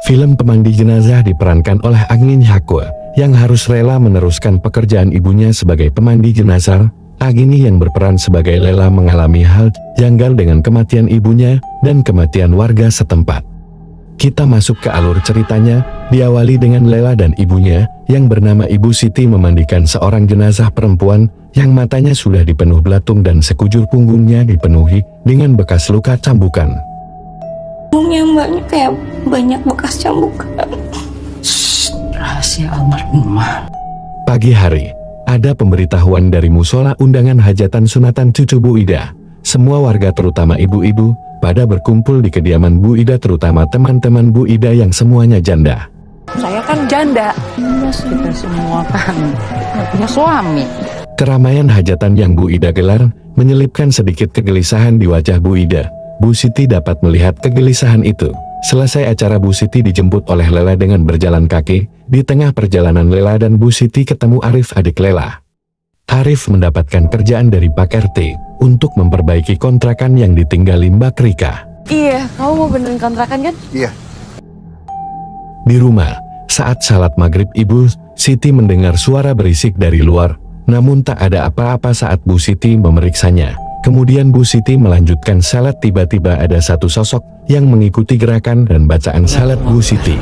Film Pemandi Jenazah diperankan oleh Agni Hakwa, yang harus rela meneruskan pekerjaan ibunya sebagai pemandi jenazah. Agni yang berperan sebagai Lela mengalami hal janggal dengan kematian ibunya dan kematian warga setempat. Kita masuk ke alur ceritanya, diawali dengan Lela dan ibunya, yang bernama Ibu Siti memandikan seorang jenazah perempuan, yang matanya sudah dipenuh belatung dan sekujur punggungnya dipenuhi dengan bekas luka cambukan. Punggungnya mbaknya kayak banyak bekas cambukan. Shh, rahasia almarhumah. Pagi hari, ada pemberitahuan dari musola undangan hajatan sunatan cucu Bu Ida. Semua warga terutama ibu-ibu, pada berkumpul di kediaman Bu Ida terutama teman-teman Bu Ida yang semuanya janda. Saya kan janda. Kita semua kan punya suami. Keramaian hajatan yang Bu Ida gelar, menyelipkan sedikit kegelisahan di wajah Bu Ida. Bu Siti dapat melihat kegelisahan itu. Selesai acara, Bu Siti dijemput oleh Lela dengan berjalan kaki. Di tengah perjalanan Lela dan Bu Siti ketemu Arif, adik Lela. Arif mendapatkan kerjaan dari Pak RT untuk memperbaiki kontrakan yang ditinggali Mbak Rika. Iya, kamu mau benerin kontrakan kan? Iya. Di rumah, saat salat maghrib, Ibu Siti mendengar suara berisik dari luar. Namun tak ada apa-apa saat Bu Siti memeriksanya. Kemudian Bu Siti melanjutkan salat, tiba-tiba ada satu sosok yang mengikuti gerakan dan bacaan salat Bu Siti.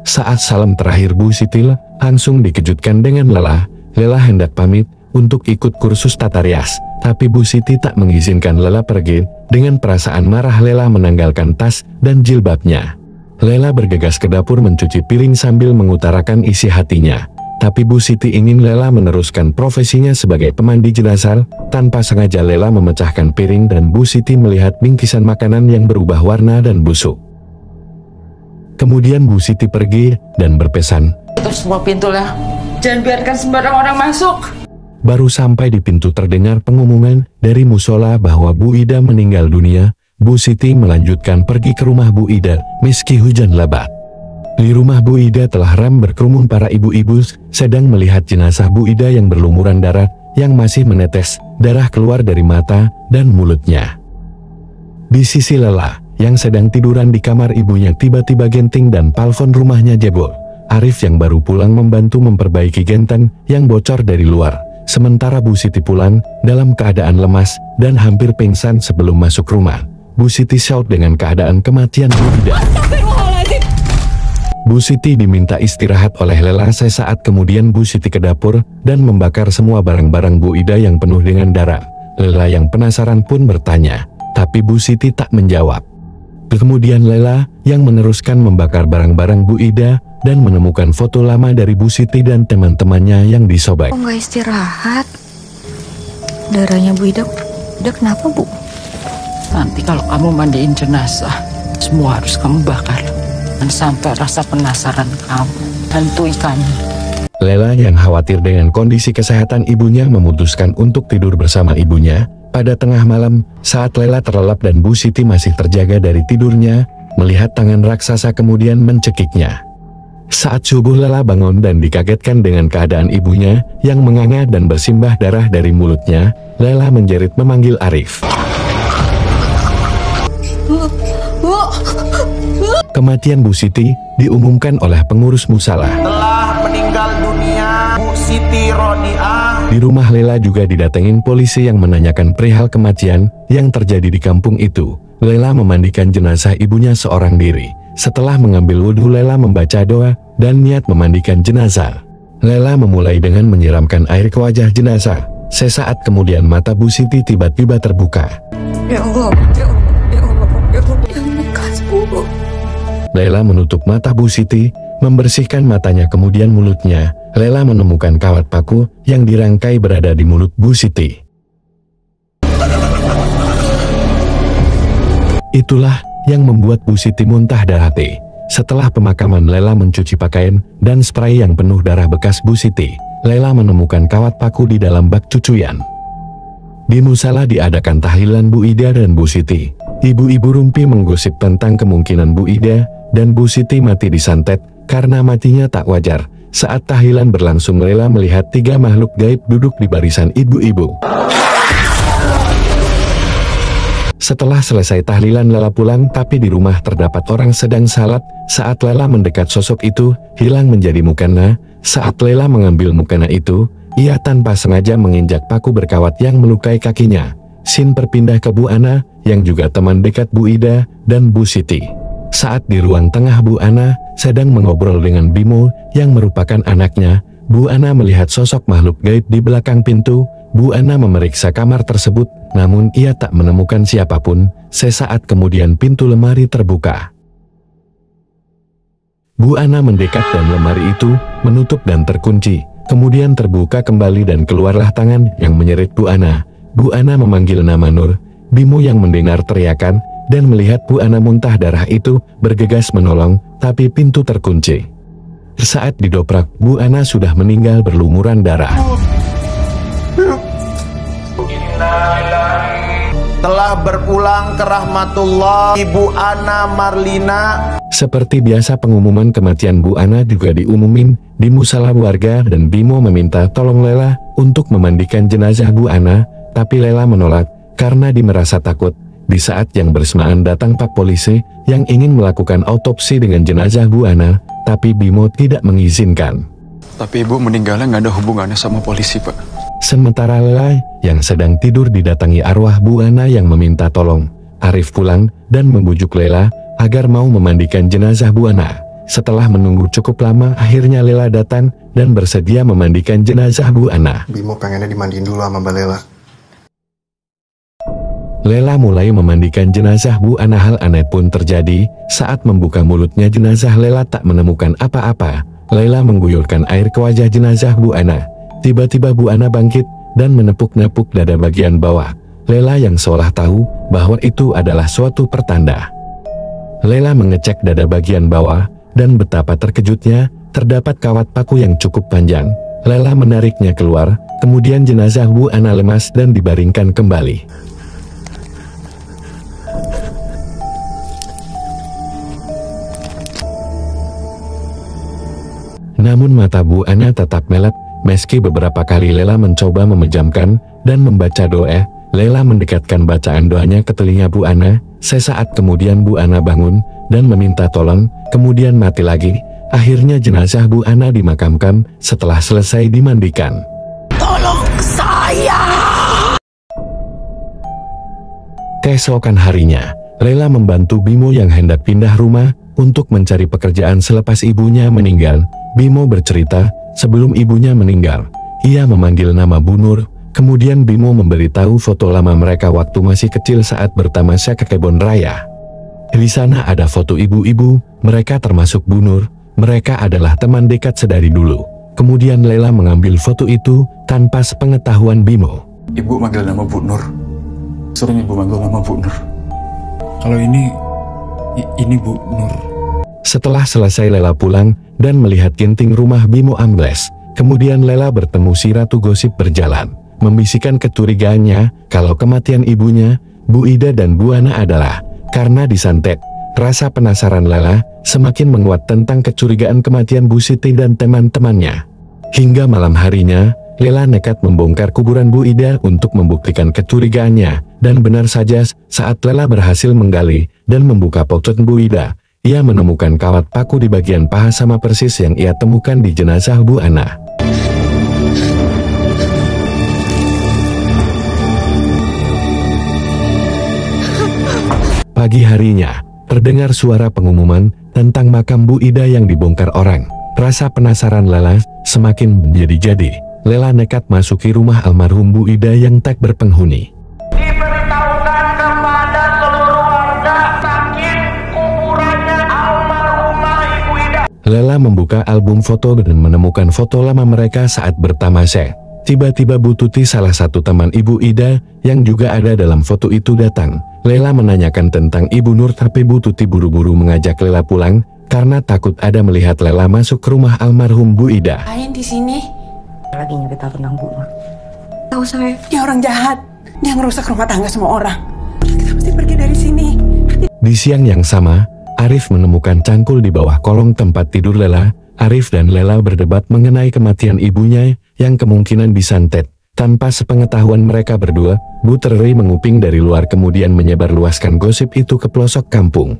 Saat salam terakhir, Bu Siti langsung dikejutkan dengan Lela. Lela hendak pamit untuk ikut kursus tata rias, tapi Bu Siti tak mengizinkan Lela pergi. Dengan perasaan marah, Lela menanggalkan tas dan jilbabnya. Lela bergegas ke dapur mencuci piring sambil mengutarakan isi hatinya. Tapi Bu Siti ingin Lela meneruskan profesinya sebagai pemandi jenazah. Tanpa sengaja Lela memecahkan piring dan Bu Siti melihat bingkisan makanan yang berubah warna dan busuk. Kemudian Bu Siti pergi dan berpesan, Tutup semua pintu lah. Jangan biarkan sembarang orang masuk. Baru sampai di pintu terdengar pengumuman dari musola bahwa Bu Ida meninggal dunia. Bu Siti melanjutkan pergi ke rumah Bu Ida, meski hujan lebat. Di rumah Bu Ida telah ram berkerumun para ibu-ibu, sedang melihat jenazah Bu Ida yang berlumuran darah, yang masih menetes darah keluar dari mata dan mulutnya. Di sisi Lela, yang sedang tiduran di kamar ibunya, tiba-tiba genting dan plafon rumahnya jebol. Arif yang baru pulang membantu memperbaiki genteng yang bocor dari luar. Sementara Bu Siti pulang dalam keadaan lemas dan hampir pingsan sebelum masuk rumah. Bu Siti shout dengan keadaan kematian Bu Ida. Bu Siti diminta istirahat oleh Lela. Sesaat kemudian Bu Siti ke dapur dan membakar semua barang-barang Bu Ida yang penuh dengan darah. Lela yang penasaran pun bertanya, tapi Bu Siti tak menjawab. Kemudian Lela yang meneruskan membakar barang-barang Bu Ida dan menemukan foto lama dari Bu Siti dan teman-temannya yang disobek. Kok nggak istirahat? Darahnya Bu Ida kenapa, Bu? Nanti kalau kamu mandiin jenazah, semua harus kamu bakar. Dan sampai rasa penasaran kamu hantui kami. Lela yang khawatir dengan kondisi kesehatan ibunya memutuskan untuk tidur bersama ibunya. Pada tengah malam, saat Lela terlelap dan Bu Siti masih terjaga dari tidurnya, melihat tangan raksasa kemudian mencekiknya. Saat subuh Lela bangun dan dikagetkan dengan keadaan ibunya yang menganga dan bersimbah darah dari mulutnya. Lela menjerit memanggil Arif. Kematian Bu Siti diumumkan oleh pengurus musala. Telah meninggal dunia Bu Siti Rodiah. Di rumah Lela juga didatengin polisi yang menanyakan perihal kematian yang terjadi di kampung itu. Lela memandikan jenazah ibunya seorang diri. Setelah mengambil wudhu, Lela membaca doa dan niat memandikan jenazah. Lela memulai dengan menyiramkan air ke wajah jenazah. Sesaat kemudian mata Bu Siti tiba-tiba terbuka. Ya Allah, ya Allah, ya Allah, ya Allah, yang bekas, Bu. Lela menutup mata Bu Siti, membersihkan matanya kemudian mulutnya. Lela menemukan kawat paku yang dirangkai berada di mulut Bu Siti. Itulah yang membuat Bu Siti muntah darah. Setelah pemakaman, Lela mencuci pakaian dan spray yang penuh darah bekas Bu Siti. Lela menemukan kawat paku di dalam bak cucian. Di musala diadakan tahlilan Bu Ida dan Bu Siti. Ibu-ibu rumpi menggosip tentang kemungkinan Bu Ida dan Bu Siti mati disantet karena matinya tak wajar. Saat tahlilan berlangsung, Lela melihat 3 makhluk gaib duduk di barisan ibu-ibu. Setelah selesai tahlilan Lela pulang, tapi di rumah terdapat orang sedang salat. Saat Lela mendekat sosok itu, hilang menjadi mukena. Saat Lela mengambil mukena itu, ia tanpa sengaja menginjak paku berkawat yang melukai kakinya. Sin berpindah ke Bu Ana, yang juga teman dekat Bu Ida dan Bu Siti. Saat di ruang tengah Bu Ana sedang mengobrol dengan Bimo yang merupakan anaknya, Bu Ana melihat sosok makhluk gaib di belakang pintu. Bu Ana memeriksa kamar tersebut, namun ia tak menemukan siapapun. Sesaat kemudian pintu lemari terbuka. Bu Ana mendekat dan lemari itu menutup dan terkunci. Kemudian terbuka kembali dan keluarlah tangan yang menyeret Bu Ana. Bu Ana memanggil nama Nur. Bimo yang mendengar teriakan dan melihat Bu Ana muntah darah itu bergegas menolong, tapi pintu terkunci. Saat didobrak, Bu Ana sudah meninggal berlumuran darah. Telah berpulang ke rahmatullah Ibu Ana Marlina. Seperti biasa, pengumuman kematian Bu Ana juga diumumin di musala warga dan Bimo meminta tolong Lela untuk memandikan jenazah Bu Ana, tapi Lela menolak karena merasa takut. Di saat yang bersamaan datang Pak Polisi yang ingin melakukan autopsi dengan jenazah Bu Ana, tapi Bimo tidak mengizinkan. Tapi ibu meninggalnya nggak ada hubungannya sama polisi, Pak. Sementara Lela yang sedang tidur didatangi arwah Bu Ana yang meminta tolong. Arif pulang dan membujuk Lela agar mau memandikan jenazah Bu Ana. Setelah menunggu cukup lama, akhirnya Lela datang dan bersedia memandikan jenazah Bu Ana. Bimo pengennya dimandiin dulu sama Mbak Lela. Lela mulai memandikan jenazah Bu Ana. Hal aneh pun terjadi. Saat membuka mulutnya, jenazah Lela tak menemukan apa-apa. Lela mengguyurkan air ke wajah jenazah Bu Ana. Tiba-tiba Bu Ana bangkit dan menepuk-nepuk dada bagian bawah. Lela yang seolah tahu bahwa itu adalah suatu pertanda. Lela mengecek dada bagian bawah dan betapa terkejutnya, terdapat kawat paku yang cukup panjang. Lela menariknya keluar, kemudian jenazah Bu Ana lemas dan dibaringkan kembali. Namun mata Bu Ana tetap melet. Meski beberapa kali Lela mencoba memejamkan dan membaca doa, Lela mendekatkan bacaan doanya ke telinga Bu Ana. Sesaat kemudian Bu Ana bangun dan meminta tolong, kemudian mati lagi. Akhirnya jenazah Bu Ana dimakamkan setelah selesai dimandikan. Tolong saya! Keesokan harinya, Lela membantu Bimo yang hendak pindah rumah untuk mencari pekerjaan selepas ibunya meninggal. Bimo bercerita, sebelum ibunya meninggal, ia memanggil nama Bu Nur. Kemudian Bimo memberitahu foto lama mereka waktu masih kecil saat bertamasya ke kebun raya. Di sana ada foto ibu-ibu, mereka termasuk Bu Nur. Mereka adalah teman dekat sedari dulu. Kemudian Lela mengambil foto itu tanpa sepengetahuan Bimo. Ibu manggil nama Bu Nur. Suruh ibu manggil nama Bu Nur. Kalau ini Bu Nur. Setelah selesai Lela pulang dan melihat kinting rumah Bimo ambles. Kemudian Lela bertemu si Ratu Gosip berjalan, membisikkan kecurigaannya kalau kematian ibunya, Bu Ida dan Bu Ana adalah karena disantet. Rasa penasaran Lela semakin menguat tentang kecurigaan kematian Bu Siti dan teman-temannya. Hingga malam harinya, Lela nekat membongkar kuburan Bu Ida untuk membuktikan kecurigaannya. Dan benar saja, saat Lela berhasil menggali dan membuka pocong Bu Ida, ia menemukan kawat paku di bagian paha sama persis yang ia temukan di jenazah Bu Ana. Pagi harinya, terdengar suara pengumuman tentang makam Bu Ida yang dibongkar orang. Rasa penasaran Lela semakin menjadi-jadi. Lela nekat masuki rumah almarhum Bu Ida yang tak berpenghuni. Diberitahukan kepada seluruh warga sakit kuburannya almarhumah Ibu Ida. Lela membuka album foto dan menemukan foto lama mereka saat bertamasya. Tiba-tiba Bu Tuti, salah satu teman Ibu Ida yang juga ada dalam foto itu, datang. Lela menanyakan tentang Ibu Nur, tapi Bu Tuti buru-buru mengajak Lela pulang karena takut ada melihat Lela masuk ke rumah almarhum Bu Ida. Ngapain di sini? Lagi nyerita tentang Bu Nur. Tahu saya. Dia orang jahat. Dia ngerusak rumah tangga semua orang. Kita mesti pergi dari sini. Di siang yang sama, Arif menemukan cangkul di bawah kolong tempat tidur Lela. Arif dan Lela berdebat mengenai kematian ibunya yang kemungkinan disantet. Tanpa sepengetahuan mereka berdua, Bu Terry menguping dari luar kemudian menyebarluaskan gosip itu ke pelosok kampung.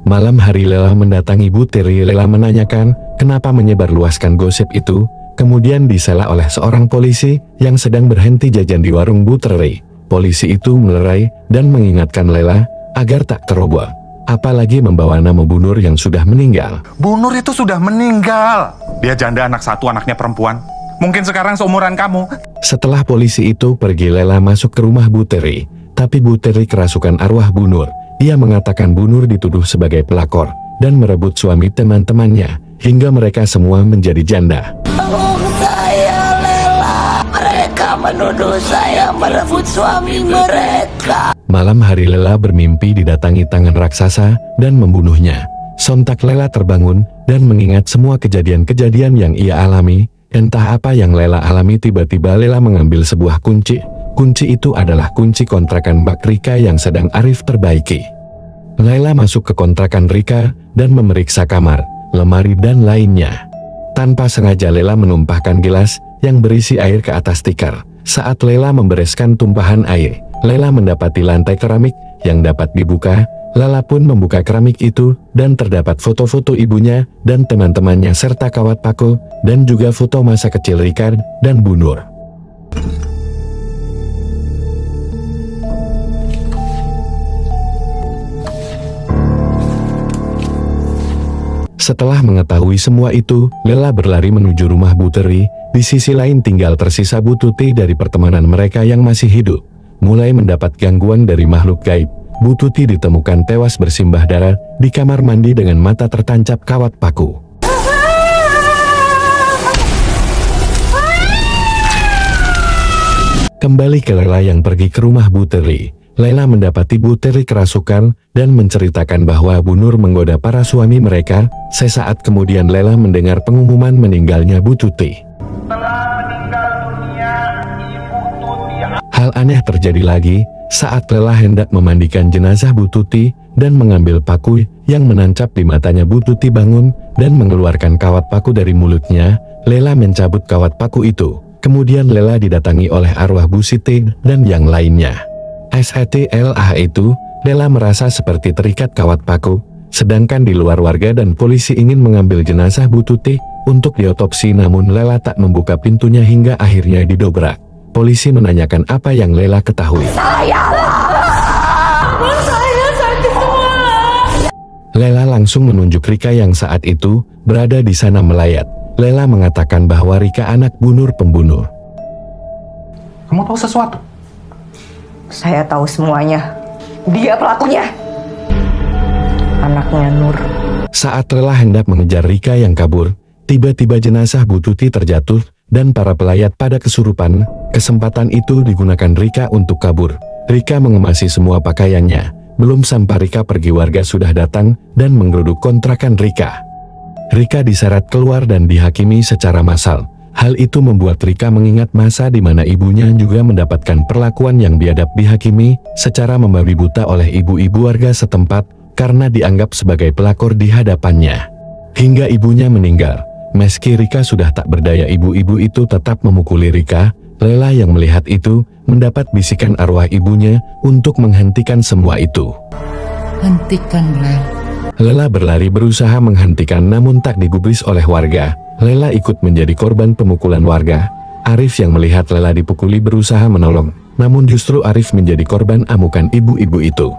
Malam hari Lela mendatangi Bu Terry. Lela menanyakan kenapa menyebarluaskan gosip itu, kemudian disela oleh seorang polisi yang sedang berhenti jajan di warung Bu Terry. Polisi itu melerai dan mengingatkan Lela agar tak ceroboh, apalagi membawa nama Bu Nur yang sudah meninggal. Bu Nur itu sudah meninggal. Dia janda anak satu, anaknya perempuan. Mungkin sekarang seumuran kamu. Setelah polisi itu pergi, Lela masuk ke rumah Bu Terry. Tapi Bu Terry kerasukan arwah Bu Nur. Ia mengatakan Bu Nur dituduh sebagai pelakor dan merebut suami teman-temannya, hingga mereka semua menjadi janda. Tolong saya, Lela. Mereka menuduh saya merebut suami mereka. Malam hari Lela bermimpi didatangi tangan raksasa dan membunuhnya. Sontak Lela terbangun dan mengingat semua kejadian-kejadian yang ia alami. Entah apa yang Lela alami, tiba-tiba Lela mengambil sebuah kunci. Kunci itu adalah kunci kontrakan Mbak Rika yang sedang Arif perbaiki. Lela masuk ke kontrakan Rika dan memeriksa kamar, lemari dan lainnya. Tanpa sengaja Lela menumpahkan gelas yang berisi air ke atas tikar. Saat Lela membereskan tumpahan air, Lela mendapati lantai keramik yang dapat dibuka. Lela pun membuka keramik itu dan terdapat foto-foto ibunya dan teman-temannya serta kawat paku dan juga foto masa kecil Rika dan Bu Nur. Setelah mengetahui semua itu, Lela berlari menuju rumah Bu Terry. Di sisi lain tinggal tersisa Bu Tuti dari pertemanan mereka yang masih hidup. Mulai mendapat gangguan dari makhluk gaib, Bu Tuti ditemukan tewas bersimbah darah di kamar mandi dengan mata tertancap kawat paku. Kembali ke Lela yang pergi ke rumah Bu Terry. Lela mendapati Bu Terry kerasukan dan menceritakan bahwa Bu Nur menggoda para suami mereka. Sesaat kemudian Lela mendengar pengumuman meninggalnya Bu Tuti. Hal aneh terjadi lagi saat Lela hendak memandikan jenazah Bu Tuti dan mengambil paku yang menancap di matanya. Bu Tuti bangun dan mengeluarkan kawat paku dari mulutnya. Lela mencabut kawat paku itu. Kemudian Lela didatangi oleh arwah Bu Siti dan yang lainnya. Setelah itu, Lela merasa seperti terikat kawat paku, sedangkan di luar warga dan polisi ingin mengambil jenazah Bu Tuti untuk diotopsi, namun Lela tak membuka pintunya hingga akhirnya didobrak. Polisi menanyakan apa yang Lela ketahui. Lela langsung menunjuk Rika yang saat itu berada di sana melayat. Lela mengatakan bahwa Rika anak Bu Nur pembunuh. Kamu tahu sesuatu? Saya tahu semuanya. Dia pelakunya. Anaknya Nur. Saat Lela hendak mengejar Rika yang kabur, tiba-tiba jenazah Bu Tuti terjatuh dan para pelayat pada kesurupan. Kesempatan itu digunakan Rika untuk kabur. Rika mengemasi semua pakaiannya. Belum sampai Rika pergi, warga sudah datang dan menggeruduk kontrakan Rika. Rika diseret keluar dan dihakimi secara massal. Hal itu membuat Rika mengingat masa di mana ibunya juga mendapatkan perlakuan yang biadab, dihakimi secara membabi buta oleh ibu-ibu warga setempat karena dianggap sebagai pelakor di hadapannya. Hingga ibunya meninggal. Meski Rika sudah tak berdaya, ibu-ibu itu tetap memukuli Rika. Lela yang melihat itu mendapat bisikan arwah ibunya untuk menghentikan semua itu. Hentikan, Lela. Lela berlari berusaha menghentikan namun tak digubris oleh warga. Lela ikut menjadi korban pemukulan warga. Arif yang melihat Lela dipukuli berusaha menolong, namun justru Arif menjadi korban amukan ibu-ibu itu.